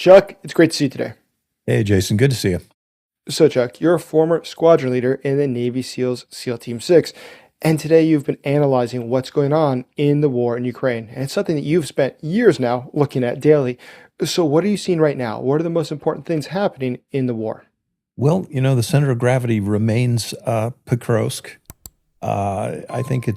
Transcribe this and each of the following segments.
Chuck, it's great to see you today. Hey, Jason, good to see you. So, Chuck, you're a former squadron leader in the Navy SEALs SEAL Team 6, and today you've been analyzing what's going on in the war in Ukraine. And it's something that you've spent years now looking at daily. So, what are you seeing right now? What are the most important things happening in the war? Well, the center of gravity remains Pokrovsk. I think we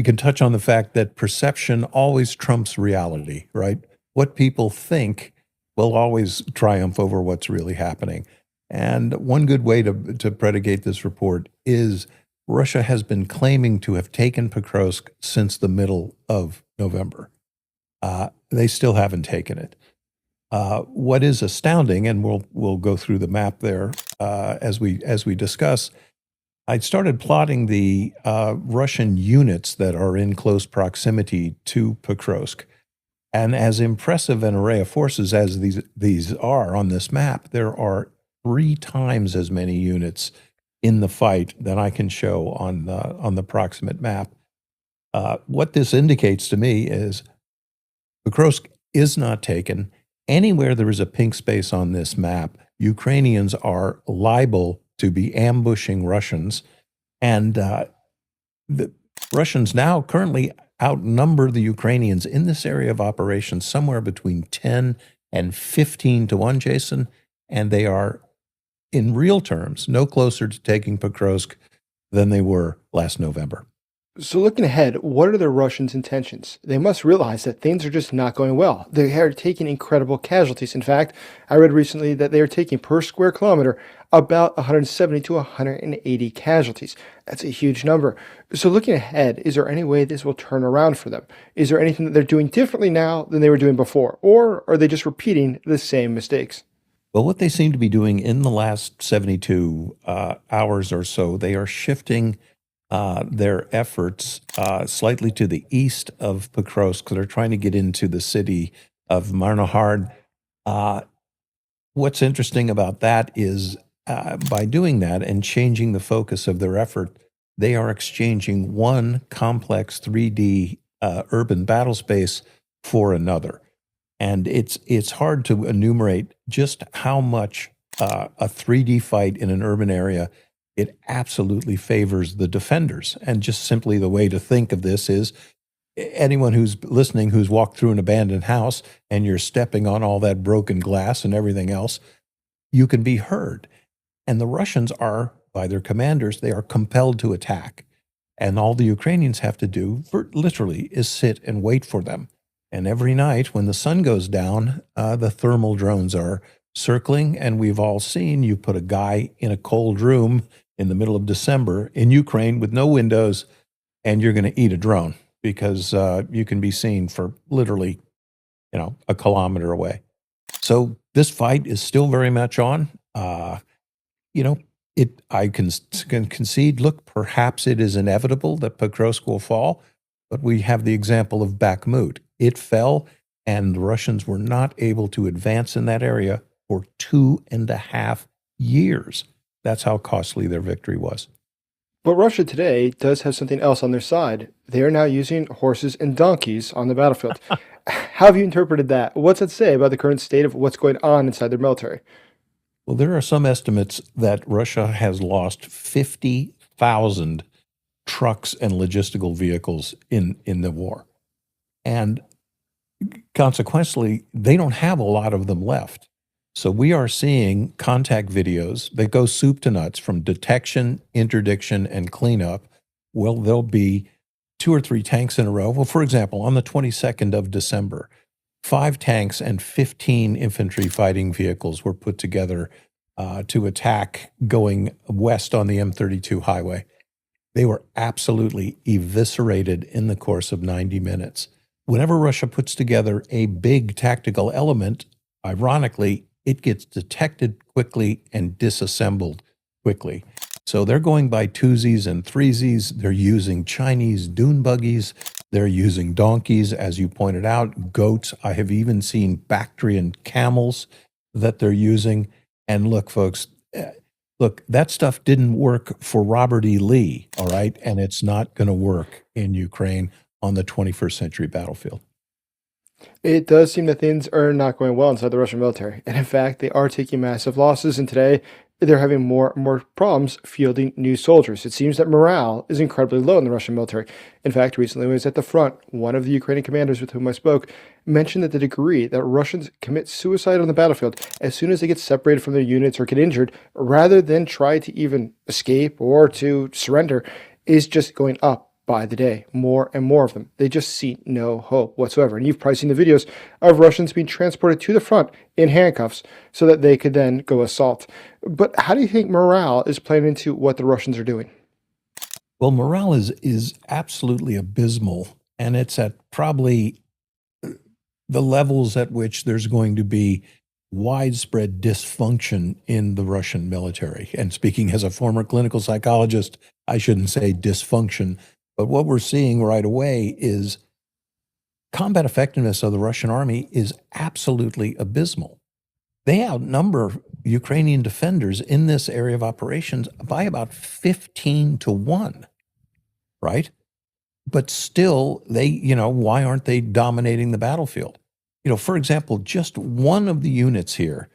can touch on the fact that perception always trumps reality, right? What people think will always triumph over what's really happening. And one good way to predicate this report is Russia has been claiming to have taken Pokrovsk since the middle of November. They still haven't taken it. What is astounding, and we'll go through the map there as we discuss. I started plotting the Russian units that are in close proximity to Pokrovsk, and as impressive an array of forces as these are on this map, there are 3 times as many units in the fight than I can show on the proximate map. What this indicates to me is Pokrovsk is not taken. Anywhere there is a pink space on this map, Ukrainians are liable to be ambushing Russians. And the Russians now currently outnumber the Ukrainians in this area of operations somewhere between 10 and 15 to 1, Jason. And they are, in real terms, no closer to taking Pokrovsk than they were last November. So, looking ahead, what are the Russians' intentions? They must realize that things are just not going well. They are taking incredible casualties. In fact, I read recently that they are taking per square kilometer about 170 to 180 casualties. That's a huge number. So, looking ahead, is there any way this will turn around for them? Is there anything that they're doing differently now than they were doing before? Or are they just repeating the same mistakes? Well, what they seem to be doing in the last 72 hours or so, they are shifting their efforts slightly to the east of Pokrovsk. They're trying to get into the city of Marnohard. What's interesting about that is by doing that and changing the focus of their effort, they are exchanging one complex 3D urban battle space for another. And it's hard to enumerate just how much a 3D fight in an urban area, it absolutely favors the defenders. And just simply the way to think of this is anyone who's listening who's walked through an abandoned house and you're stepping on all that broken glass and everything else, you can be heard. And the Russians are, by their commanders, they are compelled to attack. And all the Ukrainians have to do, literally, is sit and wait for them. And every night when the sun goes down, the thermal drones are circling. And we've all seen you put a guy in a cold room in the middle of December in Ukraine with no windows, and you're going to eat a drone because you can be seen for literally, a kilometer away. So this fight is still very much on. I can concede, look, perhaps it is inevitable that Pokrovsk will fall, but we have the example of Bakhmut. It fell, and the Russians were not able to advance in that area for 2.5 years. That's how costly their victory was. But Russia today does have something else on their side. They are now using horses and donkeys on the battlefield. How have you interpreted that? What's that say about the current state of what's going on inside their military? Well, there are some estimates that Russia has lost 50,000 trucks and logistical vehicles in the war. And consequently, they don't have a lot of them left. So we are seeing contact videos that go soup to nuts from detection, interdiction, and cleanup. Well, there'll be 2 or 3 tanks in a row. Well, for example, on the 22nd of December, 5 tanks and 15 infantry fighting vehicles were put together to attack going west on the M32 highway. They were absolutely eviscerated in the course of 90 minutes. Whenever Russia puts together a big tactical element, ironically, it gets detected quickly and disassembled quickly. So they're going by twosies and threesies. They're using Chinese dune buggies. They're using donkeys, as you pointed out, goats. I have even seen Bactrian camels that they're using. And look, folks, that stuff didn't work for Robert E. Lee, all right? And it's not going to work in Ukraine on the 21st century battlefield. It does seem that things are not going well inside the Russian military. And in fact, they are taking massive losses. And today, they're having more and more problems fielding new soldiers. It seems that morale is incredibly low in the Russian military. In fact, recently when I was at the front, one of the Ukrainian commanders with whom I spoke mentioned that the degree that Russians commit suicide on the battlefield as soon as they get separated from their units or get injured, rather than try to even escape or to surrender, is just going up by the day, more and more of them. They just see no hope whatsoever. And you've probably seen the videos of Russians being transported to the front in handcuffs so that they could then go assault. But how do you think morale is playing into what the Russians are doing? Well, morale is absolutely abysmal, and it's at probably the levels at which there's going to be widespread dysfunction in the Russian military. And speaking as a former clinical psychologist, I shouldn't say dysfunction, but what we're seeing right away is combat effectiveness of the Russian army is absolutely abysmal. They outnumber Ukrainian defenders in this area of operations by about 15-1, right? But still, why aren't they dominating the battlefield? For example, just one of the units here,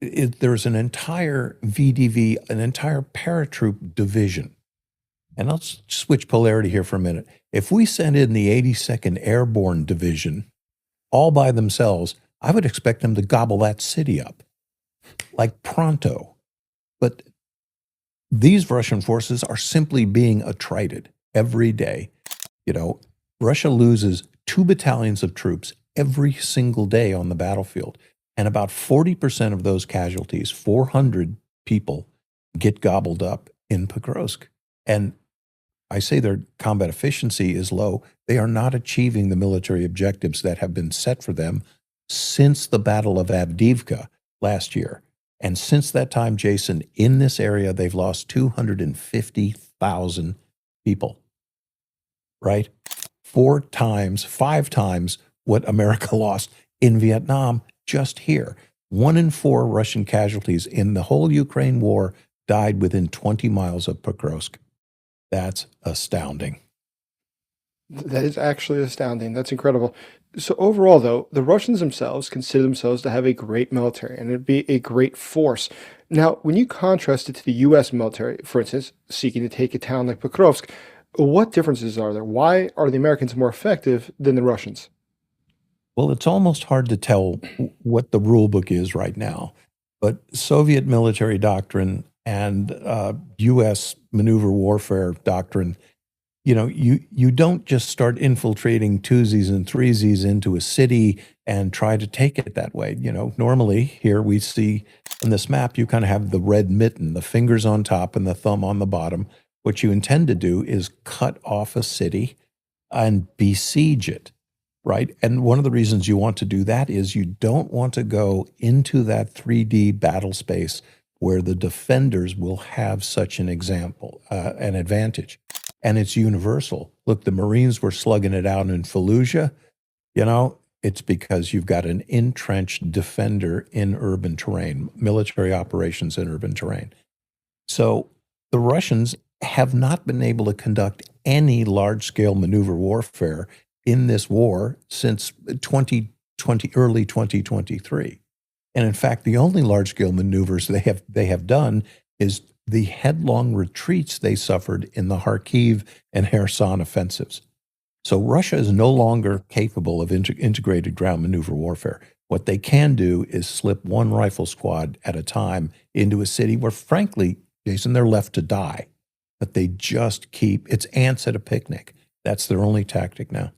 there's an entire VDV, an entire paratroop division. And let's switch polarity here for a minute. If we send in the 82nd Airborne Division all by themselves, I would expect them to gobble that city up, like pronto. But these Russian forces are simply being attrited every day. Russia loses 2 battalions of troops every single day on the battlefield. And about 40% of those casualties, 400 people, get gobbled up in Pokrovsk. And I say their combat efficiency is low. They are not achieving the military objectives that have been set for them since the Battle of Avdiivka last year. And since that time, Jason, in this area, they've lost 250,000 people, right? 5 times what America lost in Vietnam just here. 1 in 4 Russian casualties in the whole Ukraine war died within 20 miles of Pokrovsk. That's astounding. That is actually astounding. That's incredible. So overall, though, the Russians themselves consider themselves to have a great military and it'd be a great force. Now, when you contrast it to the U.S. military, for instance, seeking to take a town like Pokrovsk, what differences are there? Why are the Americans more effective than the Russians? Well, it's almost hard to tell what the rule book is right now, but Soviet military doctrine and U.S. maneuver warfare doctrine, you don't just start infiltrating twosies and threesies into a city and try to take it that way. Normally here we see on this map, you kind of have the red mitten, the fingers on top and the thumb on the bottom. What you intend to do is cut off a city and besiege it, right? And one of the reasons you want to do that is you don't want to go into that 3D battle space where the defenders will have such an advantage. And it's universal. Look, the Marines were slugging it out in Fallujah. It's because you've got an entrenched defender in urban terrain, military operations in urban terrain. So the Russians have not been able to conduct any large-scale maneuver warfare in this war since early 2023. And in fact, the only large-scale maneuvers they have done is the headlong retreats they suffered in the Kyiv and Kherson offensives. So Russia is no longer capable of integrated ground maneuver warfare. What they can do is slip one rifle squad at a time into a city where, frankly, Jason, they're left to die. But they just it's ants at a picnic. That's their only tactic now.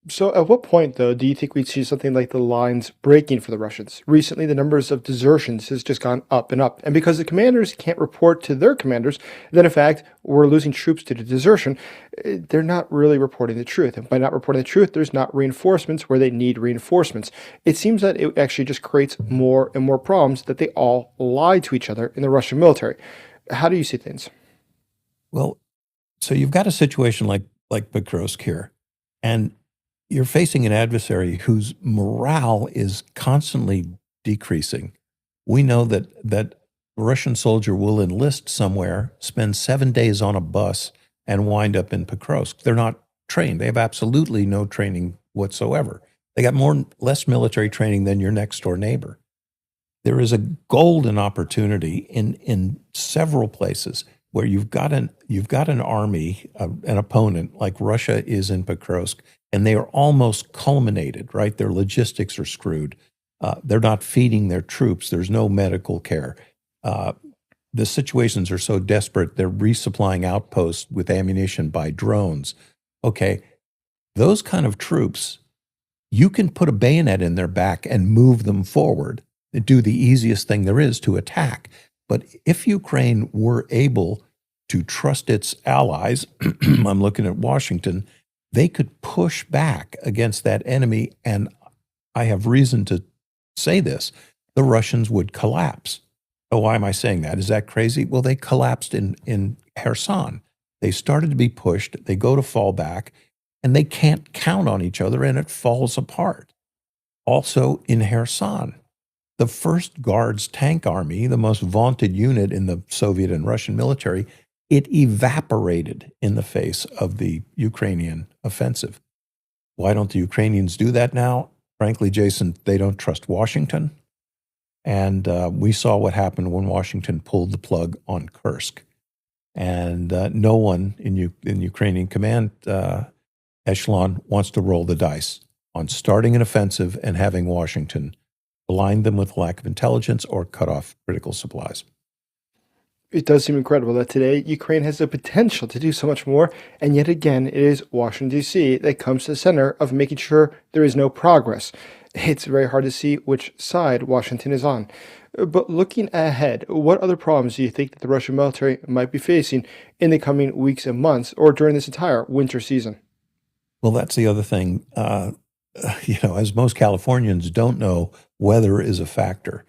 So at what point, though, do you think we'd see something like the lines breaking for the Russians? Recently, the numbers of desertions has just gone up and up. And because the commanders can't report to their commanders that, in fact, we're losing troops due to desertion, they're not really reporting the truth. And by not reporting the truth, there's not reinforcements where they need reinforcements. It seems that it actually just creates more and more problems that they all lie to each other in the Russian military. How do you see things? Well, so you've got a situation like Pokrovsk here, and you're facing an adversary whose morale is constantly decreasing. We know that a Russian soldier will enlist somewhere, spend 7 days on a bus, and wind up in Pokrovsk. They're not trained. They have absolutely no training whatsoever. They got less military training than your next door neighbor. There is a golden opportunity in several places where you've got an army, an opponent like Russia is in Pokrovsk, and they are almost culminated. Right, their logistics are screwed. They're not feeding their troops. There's no medical care. The situations are so desperate. They're resupplying outposts with ammunition by drones. Okay, those kind of troops, you can put a bayonet in their back and move them forward, do the easiest thing there is to attack. But if Ukraine were able to trust its allies, I'm looking at Washington, they could push back against that enemy. And I have reason to say this, the Russians would collapse. Oh, why am I saying that? Is that crazy? Well, they collapsed in Kherson. They started to be pushed. They go to fall back, and they can't count on each other, and it falls apart. Also in Kherson, the 1st Guards Tank Army, the most vaunted unit in the Soviet and Russian military, it evaporated in the face of the Ukrainian offensive. Why don't the Ukrainians do that now? Frankly, Jason, they don't trust Washington. And we saw what happened when Washington pulled the plug on Kursk. And no one in Ukrainian command echelon wants to roll the dice on starting an offensive and having Washington blind them with lack of intelligence or cut off critical supplies. It does seem incredible that today Ukraine has the potential to do so much more, and yet again it is Washington, D.C. that comes to the center of making sure there is no progress. It's very hard to see which side Washington is on. But looking ahead, what other problems do you think that the Russian military might be facing in the coming weeks and months, or during this entire winter season? Well, that's the other thing. As most Californians don't know, weather is a factor.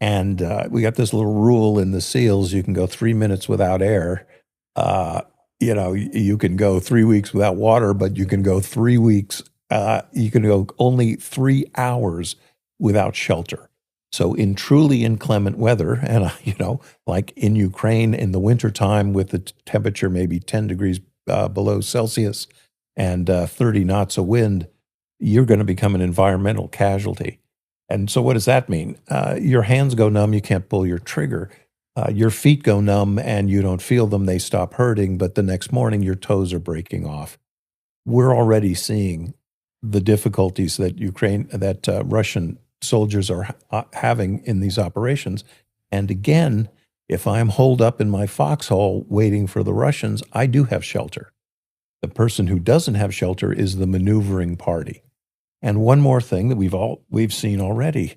And we got this little rule in the SEALs: you can go 3 minutes without air. You can go 3 weeks without water, but you can go 3 weeks. You can go only 3 hours without shelter. So in truly inclement weather, and like in Ukraine in the wintertime with the temperature maybe 10 degrees below Celsius and 30 knots of wind, you're going to become an environmental casualty. And so what does that mean? Your hands go numb, you can't pull your trigger. Your feet go numb and you don't feel them, they stop hurting, but the next morning your toes are breaking off. We're already seeing the difficulties that Russian soldiers are having in these operations. And again, if I'm holed up in my foxhole waiting for the Russians, I do have shelter. The person who doesn't have shelter is the maneuvering party. And one more thing that we've seen already,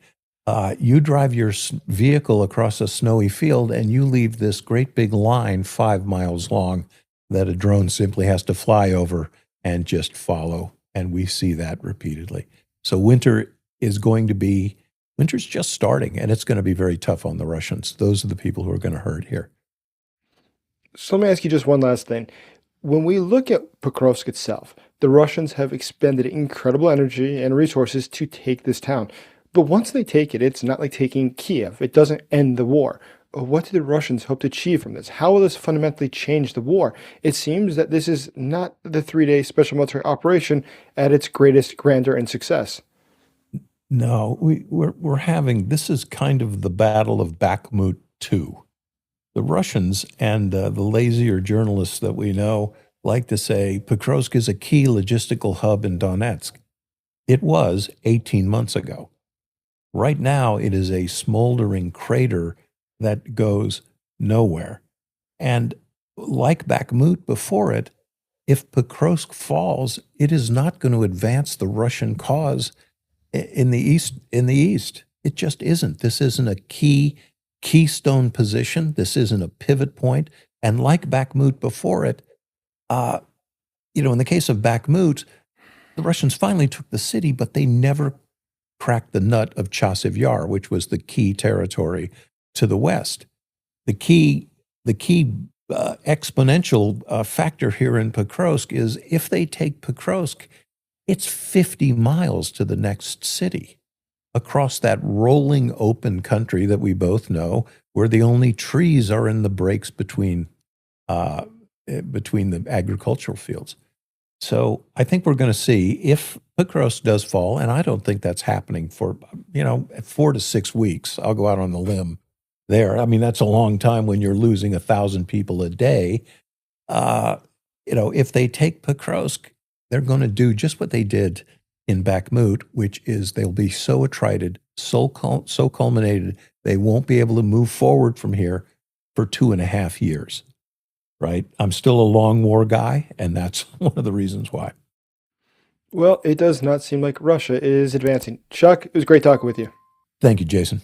you drive your vehicle across a snowy field and you leave this great big line 5 miles long that a drone simply has to fly over and just follow. And we see that repeatedly. So winter's just starting, and it's going to be very tough on the Russians. Those are the people who are going to hurt here. So let me ask you just one last thing. When we look at Pokrovsk itself, the Russians have expended incredible energy and resources to take this town. But once they take it, it's not like taking Kyiv. It doesn't end the war. What do the Russians hope to achieve from this? How will this fundamentally change the war? It seems that this is not the 3-day special military operation at its greatest grandeur and success. No, we're having, this is kind of the Battle of Bakhmut 2. The Russians and the lazier journalists that we know like to say Pokrovsk is a key logistical hub in Donetsk. It was 18 months ago. Right now, it is a smoldering crater that goes nowhere. And like Bakhmut before it, if Pokrovsk falls, it is not going to advance the Russian cause in the east. It just isn't. This isn't a keystone position. This isn't a pivot point. And like Bakhmut before it, in the case of Bakhmut, the Russians finally took the city, but they never cracked the nut of Chasiv Yar, which was the key territory to the west. The key exponential factor here in Pokrovsk is if they take Pokrovsk, it's 50 miles to the next city across that rolling open country that we both know, where the only trees are in the breaks between the agricultural fields. So I think we're going to see if Pokrovsk does fall, and I don't think that's happening for, 4 to 6 weeks. I'll go out on the limb there. I mean, that's a long time when you're losing 1,000 people a day. If they take Pokrovsk, they're going to do just what they did in Bakhmut, which is they'll be so attrited, so culminated, they won't be able to move forward from here for 2.5 years. Right? I'm still a long war guy, and that's one of the reasons why. Well, it does not seem like Russia is advancing. Chuck, it was great talking with you. Thank you, Jason.